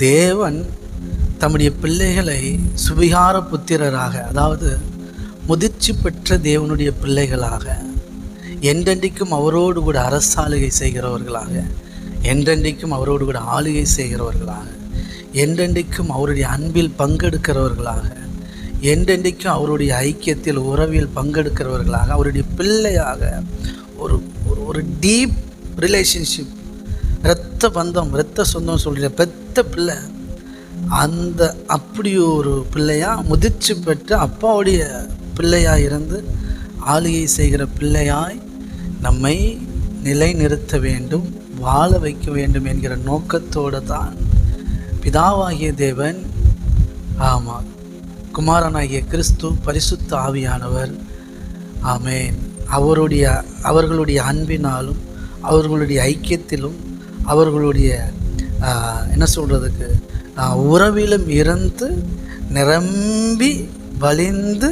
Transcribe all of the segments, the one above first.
தேவன் தம்முடைய பிள்ளைகளை சுவிகார புத்திரராக, அதாவது முதிர்ச்சி பெற்ற தேவனுடைய பிள்ளைகளாக, என்றென்றைக்கும் அவரோடு கூட அரசாளுகை செய்கிறவர்களாக, என்றென்றைக்கும் அவரோடு கூட ஆளுகை செய்கிறவர்களாக, என்றென்றைக்கும் அவருடைய அன்பில் பங்கெடுக்கிறவர்களாக, என்றென்றைக்கும் அவருடைய ஐக்கியத்தில் உறவில் பங்கெடுக்கிறவர்களாக, அவருடைய பிள்ளையாக ஒரு ஒரு டீப் ரிலேஷன்ஷிப், இரத்த பந்தம், இரத்த சொந்தம் சொல்கிற பெத்த பிள்ளை, அந்த அப்படி ஒரு பிள்ளையாக முதிர்ச்சி பெற்று அப்பாவுடைய பிள்ளையாக இருந்து ஆளுகை செய்கிற பிள்ளையாய் நம்மை நிலைநிறுத்த வேண்டும், வாழ வைக்க வேண்டும் என்கிற நோக்கத்தோடு தான் பிதாவாகிய தேவன், ஆமாம், குமாரனாகிய கிறிஸ்து, பரிசுத்த ஆவியானவர், ஆமேன், அவர்களுடைய அன்பினாலும் அவர்களுடைய ஐக்கியத்திலும் அவர்களுடைய என்ன சொல்கிறதுக்கு உறவிலும் இருந்து நிரம்பி வலிந்து,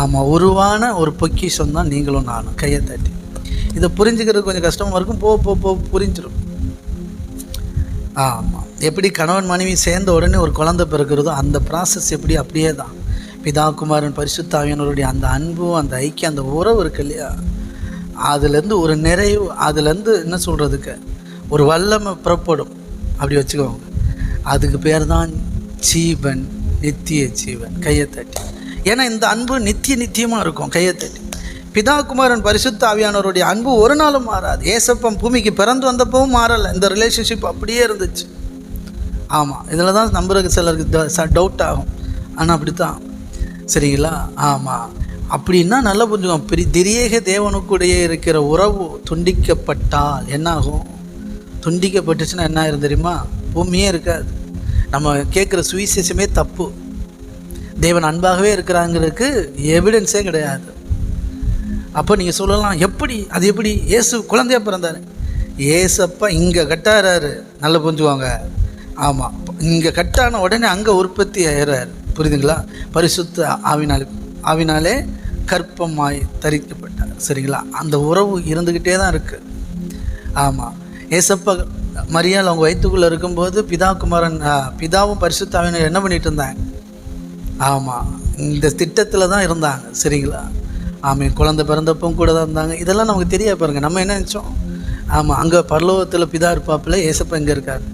ஆமாம், உருவான ஒரு பொக்கிஷம் தான் நீங்களும் நானும். கையை தட்டி இதை புரிஞ்சுக்கிறது கொஞ்சம் கஷ்டமாக இருக்கும். போ புரிஞ்சிடும். ஆமாம், எப்படி கணவன் மனைவி சேர்ந்த உடனே ஒரு குழந்தை பிறக்கிறதோ அந்த ப்ராசஸ் எப்படி அப்படியே தான் பிதா குமாரன் பரிசுத்த ஆவியானவருடைய அந்த அன்பும் அந்த ஐக்கியம் அந்த உறவு இருக்கு இல்லையா, அதுலேருந்து ஒரு நிறைவு, அதுலேருந்து என்ன சொல்கிறதுக்கு ஒரு வல்லமை புறப்படும். அப்படி வச்சுக்கோங்க. அதுக்கு பேர் தான் ஜீவன், நித்திய ஜீவன். கையை தட்டி. ஏன்னா இந்த அன்பு நித்தியமாக இருக்கும். கையை தட்டி. பிதா குமாரன் பரிசுத்த ஆவியானவருடைய அன்பு ஒரு நாளும் மாறாது. ஏசப்பம் பூமிக்கு பிறந்து வந்தப்பவும் மாறலை. இந்த ரிலேஷன்ஷிப் அப்படியே இருந்துச்சு. ஆமாம், இதில் தான் நம்புறதுக்கு சிலருக்கு டவுட் ஆகும். ஆனால் அப்படி தான். சரிங்களா? ஆமாம், அப்படின்னா நல்லா புரிஞ்சுக்கோங்க. திரியேக தேவனுக்குடைய இருக்கிற உறவு துண்டிக்கப்பட்டால் என்ன ஆகும்? துண்டிக்கப்பட்டுச்சுன்னா என்ன ஆயிரும் தெரியுமா? பூமியே இருக்காது. நம்ம கேட்குற சுவிசேஷமே தப்பு. தேவன் அன்பாகவே இருக்கிறாங்கிறதுக்கு எவிடன்ஸே கிடையாது. அப்போ நீங்கள் சொல்லலாம், எப்படி அது எப்படி இயேசு குழந்தையாக பிறந்தார்? ஏசப்பா இங்கே கட்டாராரு. நல்லா புரிஞ்சுவாங்க. ஆமாம், இங்கே கட்டான உடனே அங்கே உற்பத்தி ஆகிறார். புரியுதுங்களா? பரிசுத்த ஆவினாலே கற்பமாய் தரிக்கப்பட்டார். சரிங்களா? அந்த உறவு இருந்துக்கிட்டே தான் இருக்குது. ஆமாம், ஏசப்பா மரியாள் அவங்க வயிற்றுக்குள்ளே இருக்கும்போது பிதாவும் பரிசுத்த ஆவியானவர் என்ன பண்ணிகிட்டு இருந்தாங்க? ஆமாம், இந்த திட்டத்தில் தான் இருந்தாங்க. சரிங்களா? ஆமாம், குழந்தை பிறந்தப்பவும் கூட தான் இருந்தாங்க. இதெல்லாம் நமக்கு தெரியாது. பாருங்கள், நம்ம என்ன நினச்சோம்? ஆமாம், அங்கே பரலோகத்தில் பிதா இருப்பாப்பில், ஏசப்பா இங்கே இருக்கார்.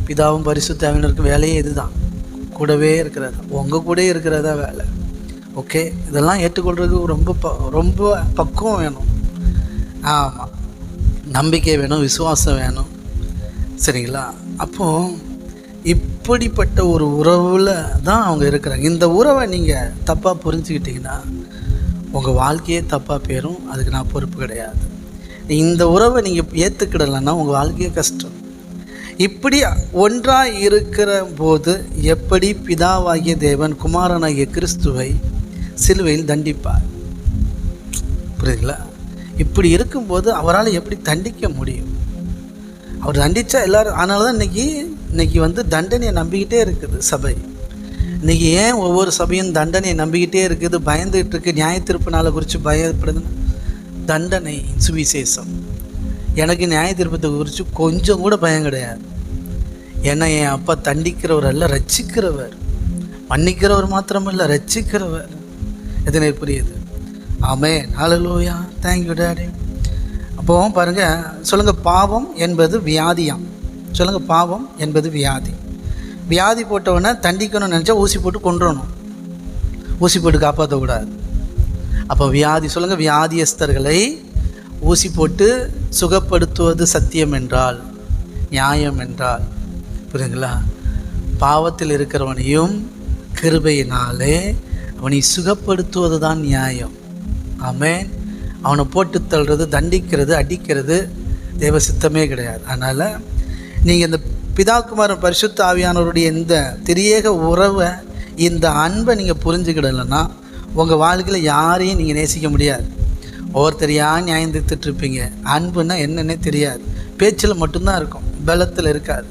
பிதாவும் பரிசுத்த ஆவியானவருக்கு வேலையே இது தான், கூடவே இருக்கிறதா, உங்கள் கூட இருக்கிறதா வேலை. ஓகே, இதெல்லாம் ஏற்றுக்கொள்றதுக்கு ரொம்ப பக்குவம் வேணும். ஆமாம், நம்பிக்கை வேணும், விசுவாசம் வேணும். சரிங்களா? அப்போது இப்படிப்பட்ட ஒரு உறவில் தான் அவங்க இருக்கிறாங்க. இந்த உறவை நீங்கள் தப்பாக புரிஞ்சுக்கிட்டிங்கன்னா உங்கள் வாழ்க்கையே தப்பாக போயிடும். அதுக்கு நான் பொறுப்பு கிடையாது. இந்த உறவை நீங்கள் ஏற்றுக்கிடலைன்னா உங்கள் வாழ்க்கையே கஷ்டம். இப்படி ஒன்றாக இருக்கிற போது எப்படி பிதாவாகிய தேவன் குமாரனாகிய கிறிஸ்துவை சிலுவையில் தண்டிப்பார்? புரியுதுங்களா? இப்படி இருக்கும்போது அவரால் எப்படி தண்டிக்க முடியும்? அவர் தண்டித்தா எல்லோரும். அதனால தான் இன்றைக்கி தண்டனையை நம்பிக்கிட்டே இருக்குது சபை. இன்றைக்கி ஏன் ஒவ்வொரு சபையும் தண்டனையை நம்பிக்கிட்டே இருக்குது, பயந்துகிட்டு இருக்குது? நியாயத்தீர்ப்பு நாளை குறித்து பயப்படுதுன்னா தண்டனை சுவிசேஷம். எனக்கு நியாயத்தீர்ப்பத்தை குறித்து கொஞ்சம் கூட பயம் கிடையாது. ஏன்னா என் அப்பா தண்டிக்கிறவர் அல்ல, ரட்சிக்கிறவர். மன்னிக்கிறவர் மாத்திரமில்லை, ரட்சிக்கிறவர். எதனை புரியுது? ஆமென், ஹல்லேலூயா, தேங்க்யூ டாடி. அப்போ பாருங்கள், சொல்லுங்கள், பாவம் என்பது வியாதியாம். சொல்லுங்கள், பாவம் என்பது வியாதி. வியாதி போட்டவொடனே தண்டிக்கணும்னு நினச்சா ஊசி போட்டு கொன்றணும். ஊசி போட்டு காப்பாற்றக்கூடாது. அப்போ வியாதி, சொல்லுங்கள், வியாதியஸ்தர்களை ஊசி போட்டு சுகப்படுத்துவது சத்தியம் என்றால், நியாயம் என்றால், புரியுதுங்களா? பாவத்தில் இருக்கிறவனையும் கிருபையினாலே அவனை சுகப்படுத்துவது தான் நியாயம். ஆமென். அவனை போட்டு தள்ளுறது, தண்டிக்கிறது, அடிக்கிறது தேவ சித்தமே கிடையாது. அதனால் நீங்கள் இந்த பிதாகுமாரன் பரிசுத்த ஆவியானவருடைய இந்த திரியேக உறவை, இந்த அன்பை நீங்கள் புரிஞ்சுக்கிடலைன்னா உங்கள் வாழ்க்கையில் யாரையும் நீங்கள் நேசிக்க முடியாது. ஒவ்வொருத்தரையாக நியாயம் தீர்த்துட்ருப்பீங்க. அன்புன்னா என்னன்னே தெரியாது. பேச்சில் மட்டும்தான் இருக்கும், பலத்தில் இருக்காது.